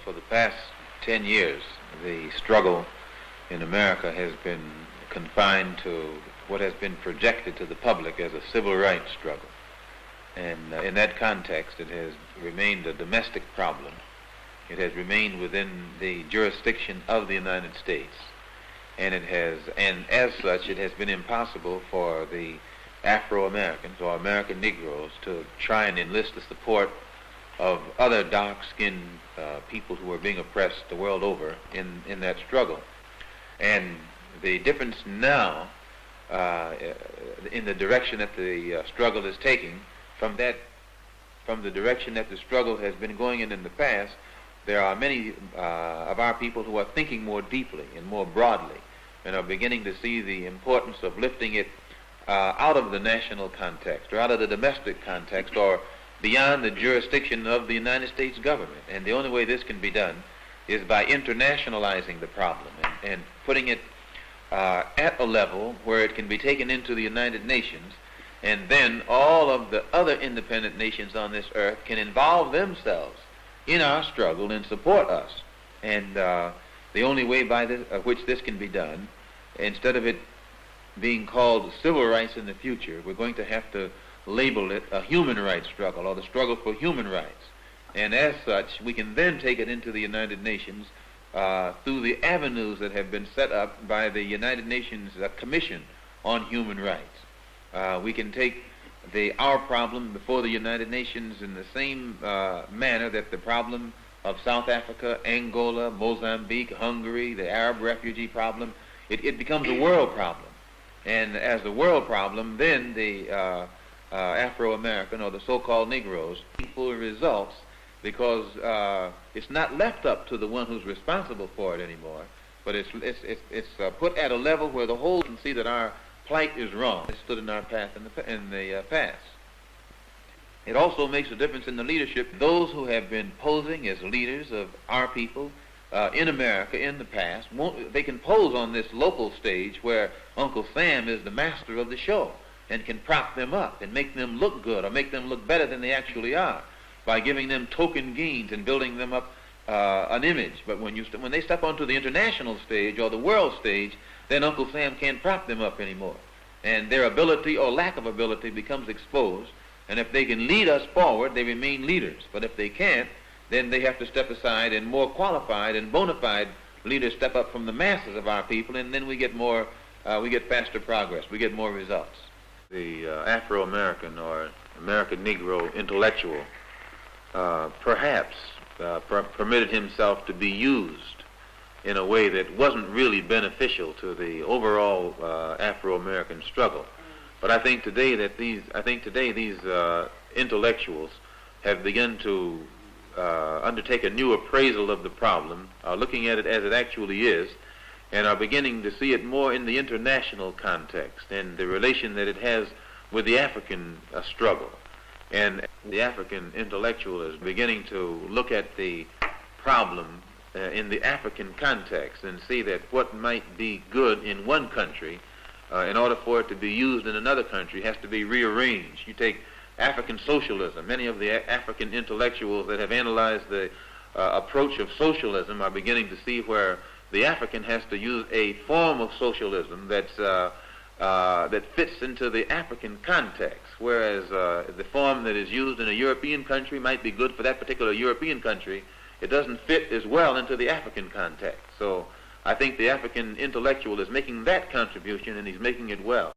for the past 10 years, the struggle in America has been confined to what has been projected to the public as a civil rights struggle. And in that context, it has remained a domestic problem. It has remained within the jurisdiction of the United States. And as such, it has been impossible for the Afro-Americans or American Negroes to try and enlist the support of other dark-skinned people who are being oppressed the world over in that struggle. And the difference now in the direction that the struggle is taking from the direction that the struggle has been going in the past, there are many of our people who are thinking more deeply and more broadly and are beginning to see the importance of lifting it out of the national context or out of the domestic context or beyond the jurisdiction of the United States government. And the only way this can be done is by internationalizing the problem and putting it at a level where it can be taken into the United Nations, and then all of the other independent nations on this earth can involve themselves in our struggle and support us. And the only way by which this can be done, instead of it being called civil rights in the future, we're going to have to label it a human rights struggle or the struggle for human rights. And as such, we can then take it into the United Nations through the avenues that have been set up by the United Nations Commission on Human Rights. We can take our problem before the United Nations in the same manner that the problem of South Africa, Angola, Mozambique, Hungary, the Arab refugee problem, it becomes a world problem. And as the world problem, then the Afro-American or the so-called Negroes full results, because it's not left up to the one who's responsible for it anymore, but it's put at a level where the whole can see that our plight is wrong. It stood in our path in the past. It also makes a difference in the leadership. Those who have been posing as leaders of our people in America in the past, they can pose on this local stage where Uncle Sam is the master of the show and can prop them up and make them look good or make them look better than they actually are by giving them token gains and building them up an image. But when they step onto the international stage or the world stage, then Uncle Sam can't prop them up anymore. And their ability or lack of ability becomes exposed. And if they can lead us forward, they remain leaders. But if they can't, then they have to step aside, and more qualified and bona fide leaders step up from the masses of our people, and then we get faster progress, we get more results. The Afro-American or American Negro intellectual perhaps permitted himself to be used in a way that wasn't really beneficial to the overall Afro-American struggle. But I think today these intellectuals have begun to undertake a new appraisal of the problem, looking at it as it actually is, and are beginning to see it more in the international context and the relation that it has with the African struggle. And the African intellectual is beginning to look at the problem in the African context and see that what might be good in one country, in order for it to be used in another country, has to be rearranged. You take African socialism. Many of the African intellectuals that have analyzed the approach of socialism are beginning to see where the African has to use a form of socialism that fits into the African context, whereas the form that is used in a European country might be good for that particular European country. It doesn't fit as well into the African context. So I think the African intellectual is making that contribution, and he's making it well.